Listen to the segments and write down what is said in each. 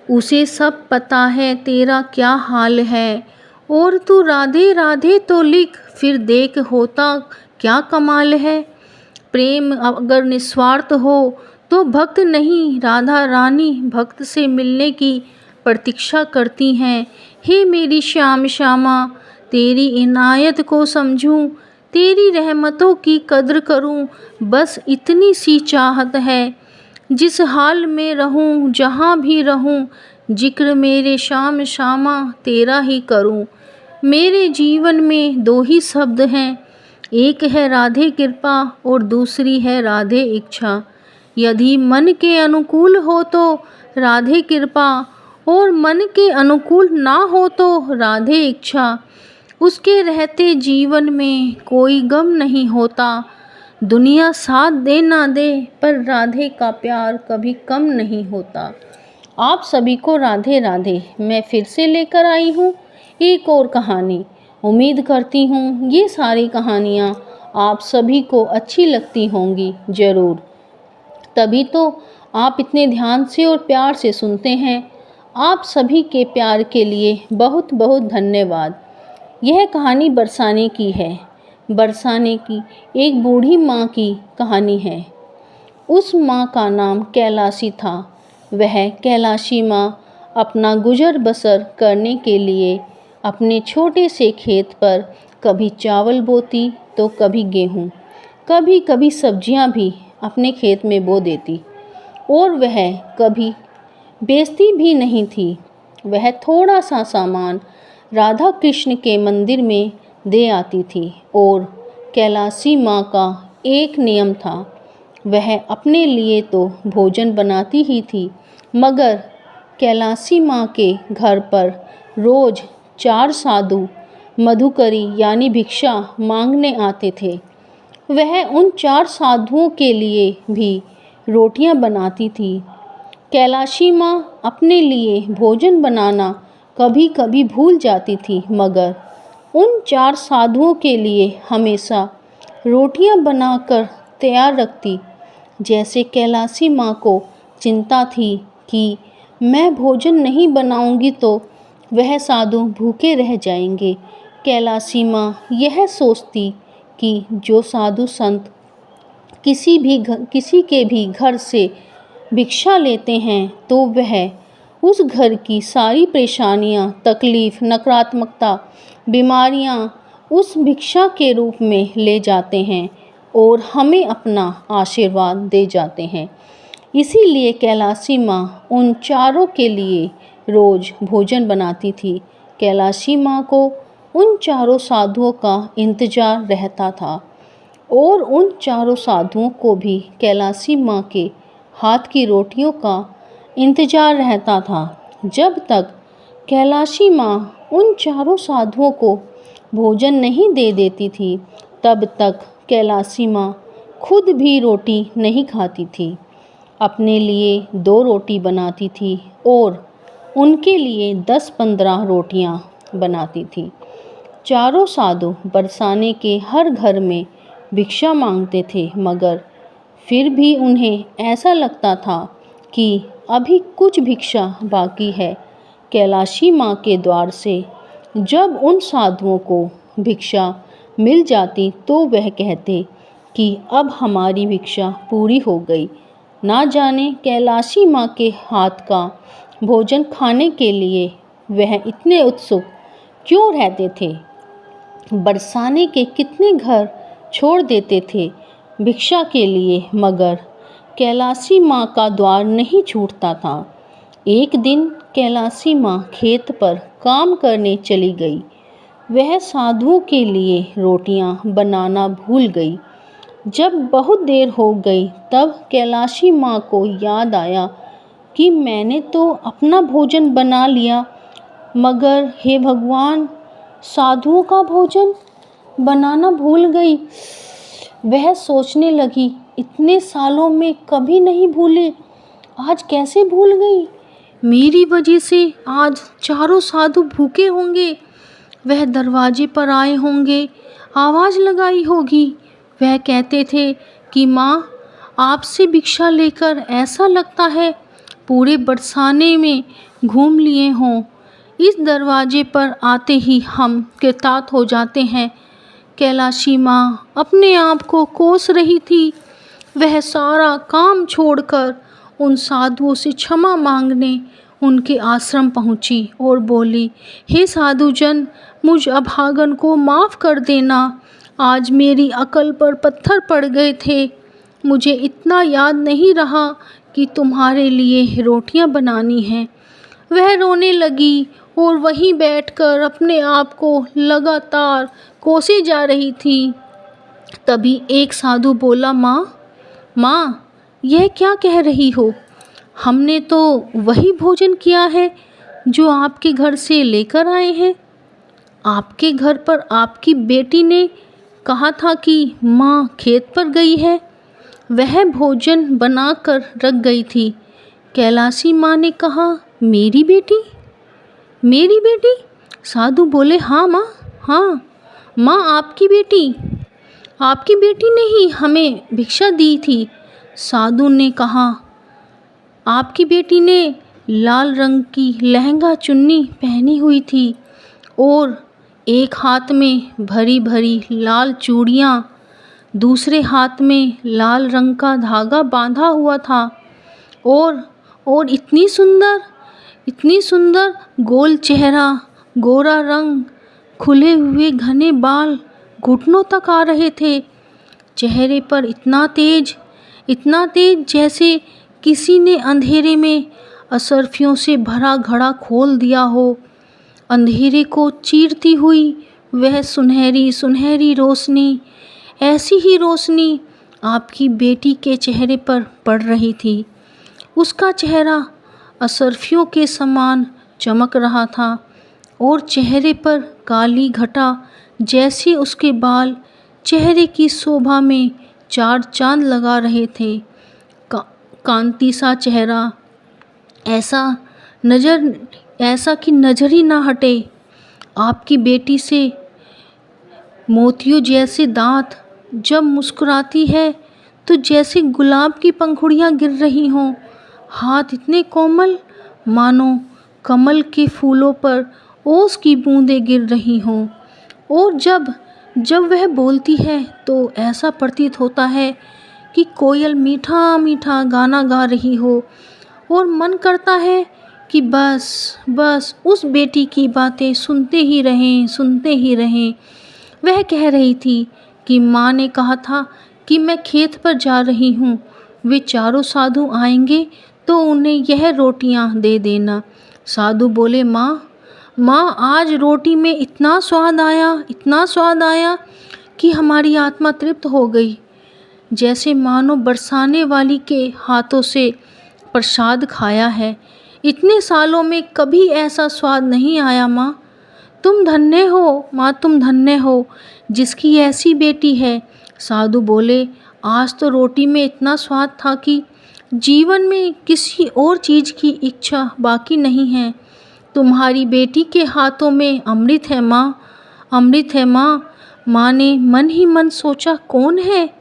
उसे सब पता है तेरा क्या हाल है। और तू राधे राधे तो लिख, फिर देख होता क्या कमाल है। प्रेम अगर निस्वार्थ हो तो भक्त नहीं, राधा रानी भक्त से मिलने की प्रतीक्षा करती हैं। हे मेरी श्याम श्यामा, तेरी इनायत को समझूं, तेरी रहमतों की कद्र करूं, बस इतनी सी चाहत है। जिस हाल में रहूं जहाँ भी रहूं, जिक्र मेरे श्याम श्यामा तेरा ही करूं। मेरे जीवन में दो ही शब्द हैं, एक है राधे कृपा और दूसरी है राधे इच्छा। यदि मन के अनुकूल हो तो राधे कृपा, और मन के अनुकूल ना हो तो राधे इच्छा। उसके रहते जीवन में कोई गम नहीं होता। दुनिया साथ दे ना दे, पर राधे का प्यार कभी कम नहीं होता। आप सभी को राधे राधे। मैं फिर से लेकर आई हूँ एक और कहानी। उम्मीद करती हूँ ये सारी कहानियाँ आप सभी को अच्छी लगती होंगी ज़रूर, तभी तो आप इतने ध्यान से और प्यार से सुनते हैं। आप सभी के प्यार के लिए बहुत बहुत धन्यवाद। यह कहानी बरसाने की है। बरसाने की एक बूढ़ी माँ की कहानी है। उस माँ का नाम कैलाशी था। वह कैलाशी माँ अपना गुजर बसर करने के लिए अपने छोटे से खेत पर कभी चावल बोती तो कभी गेहूँ, कभी कभी सब्जियाँ भी अपने खेत में बो देती। और वह कभी बेचती भी नहीं थी। वह थोड़ा सा सामान राधा कृष्ण के मंदिर में दे आती थी। और कैलाशी माँ का एक नियम था, वह अपने लिए तो भोजन बनाती ही थी, मगर कैलाशी माँ के घर पर रोज़ 4 साधु मधुकरी यानी भिक्षा मांगने आते थे। वह उन 4 साधुओं के लिए भी रोटियां बनाती थी। कैलाशी माँ अपने लिए भोजन बनाना कभी कभी भूल जाती थी, मगर उन 4 साधुओं के लिए हमेशा रोटियां बनाकर तैयार रखती। जैसे कैलाशी माँ को चिंता थी कि मैं भोजन नहीं बनाऊंगी तो वह साधु भूखे रह जाएंगे। कैलाशी माँ यह सोचती कि जो साधु संत किसी के भी घर से भिक्षा लेते हैं तो वह उस घर की सारी परेशानियां, तकलीफ़, नकारात्मकता, बीमारियां उस भिक्षा के रूप में ले जाते हैं और हमें अपना आशीर्वाद दे जाते हैं। इसीलिए कैलाशी माँ उन चारों के लिए रोज़ भोजन बनाती थी। कैलाशी माँ को उन चारों साधुओं का इंतज़ार रहता था और उन चारों साधुओं को भी कैलाशी माँ के हाथ की रोटियों का इंतज़ार रहता था। जब तक कैलाशी माँ उन चारों साधुओं को भोजन नहीं दे देती थी, तब तक कैलाशी माँ खुद भी रोटी नहीं खाती थी। अपने लिए 2 रोटी बनाती थी और उनके लिए 10-15 रोटियां बनाती थी। चारों साधु बरसाने के हर घर में भिक्षा मांगते थे, मगर फिर भी उन्हें ऐसा लगता था कि अभी कुछ भिक्षा बाकी है। कैलाशी माँ के द्वार से जब उन साधुओं को भिक्षा मिल जाती तो वह कहते कि अब हमारी भिक्षा पूरी हो गई। ना जाने कैलाशी माँ के हाथ का भोजन खाने के लिए वह इतने उत्सुक क्यों रहते थे। बरसाने के कितने घर छोड़ देते थे भिक्षा के लिए, मगर कैलाशी माँ का द्वार नहीं छूटता था। एक दिन कैलाशी माँ खेत पर काम करने चली गई। वह साधुओं के लिए रोटियां बनाना भूल गई। जब बहुत देर हो गई तब कैलाशी माँ को याद आया कि मैंने तो अपना भोजन बना लिया, मगर हे भगवान, साधुओं का भोजन बनाना भूल गई। वह सोचने लगी, इतने सालों में कभी नहीं भूले, आज कैसे भूल गई। मेरी वजह से आज चारों साधु भूखे होंगे। वह दरवाजे पर आए होंगे, आवाज़ लगाई होगी। वह कहते थे कि माँ, आपसे भिक्षा लेकर ऐसा लगता है पूरे बरसाने में घूम लिए हों। इस दरवाजे पर आते ही हम कृतार्थ हो जाते हैं। कैलाशी माँ अपने आप को कोस रही थी। वह सारा काम छोड़कर उन साधुओं से क्षमा मांगने उनके आश्रम पहुँची और बोली, हे साधुजन, मुझ अभागन को माफ़ कर देना। आज मेरी अकल पर पत्थर पड़ गए थे। मुझे इतना याद नहीं रहा कि तुम्हारे लिए रोटियां बनानी हैं। वह रोने लगी और वहीं बैठकर अपने आप को लगातार कोसे जा रही थी। तभी एक साधु बोला, माँ, यह क्या कह रही हो? हमने तो वही भोजन किया है जो आपके घर से लेकर आए हैं। आपके घर पर आपकी बेटी ने कहा था कि माँ खेत पर गई है। वह भोजन बनाकर रख गई थी। कैलाशी माँ ने कहा, मेरी बेटी? मेरी बेटी? साधु बोले, हाँ माँ, हाँ माँ, आपकी बेटी। आपकी बेटी ने ही हमें भिक्षा दी थी। साधु ने कहा, आपकी बेटी ने लाल रंग की लहंगा चुन्नी पहनी हुई थी और एक हाथ में भरी भरी लाल चूड़ियाँ, दूसरे हाथ में लाल रंग का धागा बांधा हुआ था और इतनी सुंदर गोल चेहरा, गोरा रंग, खुले हुए घने बाल घुटनों तक आ रहे थे। चेहरे पर इतना तेज जैसे किसी ने अंधेरे में असरफियों से भरा घड़ा खोल दिया हो। अंधेरे को चीरती हुई वह सुनहरी सुनहरी रोशनी, ऐसी ही रोशनी आपकी बेटी के चेहरे पर पड़ रही थी। उसका चेहरा असरफियों के समान चमक रहा था और चेहरे पर काली घटा जैसे उसके बाल चेहरे की शोभा में चार चांद लगा रहे थे। कांति सा चेहरा, ऐसा कि नजर ही ना हटे। आपकी बेटी से मोतियों जैसे दांत, जब मुस्कुराती है तो जैसे गुलाब की पंखुड़ियाँ गिर रही हों। हाथ इतने कोमल, मानो कमल के फूलों पर ओस की बूंदें गिर रही हों। और जब वह बोलती है तो ऐसा प्रतीत होता है कि कोयल मीठा मीठा गाना गा रही हो और मन करता है कि बस उस बेटी की बातें सुनते ही रहें। वह कह रही थी कि माँ ने कहा था कि मैं खेत पर जा रही हूँ। वे चारों साधु आएंगे तो उन्हें यह रोटियाँ दे देना। साधु बोले, माँ, आज रोटी में इतना स्वाद आया कि हमारी आत्मा तृप्त हो गई, जैसे मानो बरसाने वाली के हाथों से प्रसाद खाया है। इतने सालों में कभी ऐसा स्वाद नहीं आया माँ। तुम धन्य हो माँ, तुम धन्य हो जिसकी ऐसी बेटी है। साधु बोले, आज तो रोटी में इतना स्वाद था कि जीवन में किसी और चीज़ की इच्छा बाकी नहीं है। तुम्हारी बेटी के हाथों में अमृत है माँ, अमृत है माँ। माँ ने मन ही मन सोचा, कौन है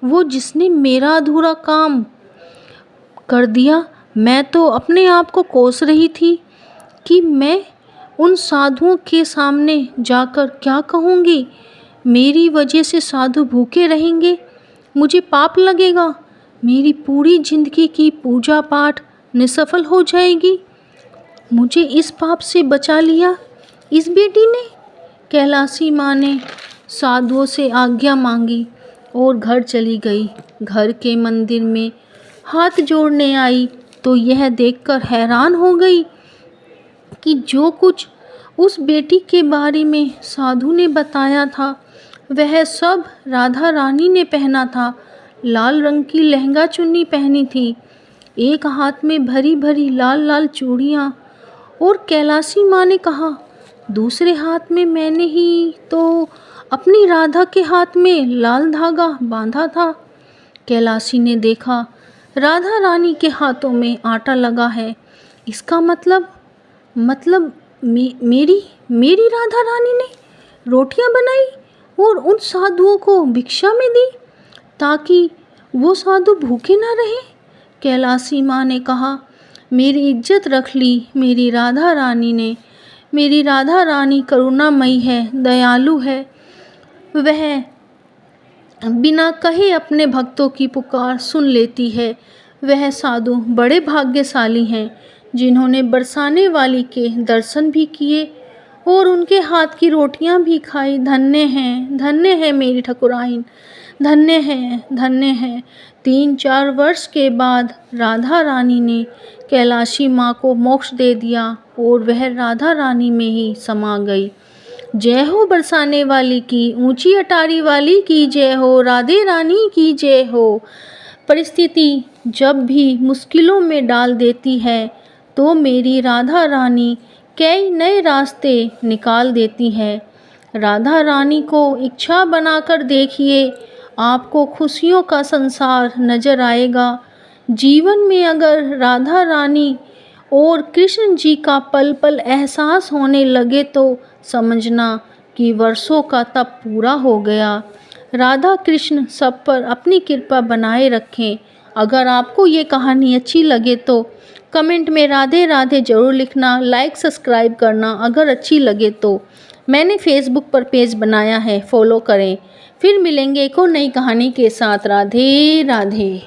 वो जिसने मेरा अधूरा काम कर दिया। मैं तो अपने आप को कोस रही थी कि मैं उन साधुओं के सामने जाकर क्या कहूँगी। मेरी वजह से साधु भूखे रहेंगे, मुझे पाप लगेगा, मेरी पूरी जिंदगी की पूजा पाठ निसफल हो जाएगी। मुझे इस पाप से बचा लिया इस बेटी ने। कैलाशी माँ ने साधुओं से आज्ञा मांगी और घर चली गई। घर के मंदिर में हाथ जोड़ने आई तो यह देखकर हैरान हो गई कि जो कुछ उस बेटी के बारे में साधु ने बताया था वह सब राधा रानी ने पहना था। लाल रंग की लहंगा चुन्नी पहनी थी, एक हाथ में भरी भरी लाल लाल चूड़ियाँ, और कैलाशी माँ ने कहा, दूसरे हाथ में मैंने ही तो अपनी राधा के हाथ में लाल धागा बांधा था। कैलाशी ने देखा राधा रानी के हाथों में आटा लगा है। इसका मतलब मेरी राधा रानी ने रोटियां बनाई और उन साधुओं को भिक्षा में दी ताकि वो साधु भूखे ना रहे। कैलाशी माँ ने कहा, मेरी इज्जत रख ली मेरी राधा रानी ने। मेरी राधा रानी करुणामयी है, दयालु है। वह बिना कहे अपने भक्तों की पुकार सुन लेती है। वह साधु बड़े भाग्यशाली हैं जिन्होंने बरसाने वाली के दर्शन भी किए और उनके हाथ की रोटियां भी खाई। धन्य है मेरी ठकुराइन, धन्य है, धन्य है। 3-4 वर्ष के बाद राधा रानी ने कैलाशी माँ को मोक्ष दे दिया और वह राधा रानी में ही समा गई। जय हो बरसाने वाली की, ऊंची अटारी वाली की जय हो, राधे रानी की जय हो। परिस्थिति जब भी मुश्किलों में डाल देती है तो मेरी राधा रानी कई नए रास्ते निकाल देती है। राधा रानी को इच्छा बनाकर देखिए, आपको खुशियों का संसार नजर आएगा। जीवन में अगर राधा रानी और कृष्ण जी का पल पल एहसास होने लगे तो समझना कि वर्षों का तप पूरा हो गया। राधा कृष्ण सब पर अपनी कृपा बनाए रखें। अगर आपको ये कहानी अच्छी लगे तो कमेंट में राधे राधे ज़रूर लिखना, लाइक सब्सक्राइब करना अगर अच्छी लगे तो। मैंने फेसबुक पर पेज बनाया है, फॉलो करें। फिर मिलेंगे एक और नई कहानी के साथ। राधे राधे।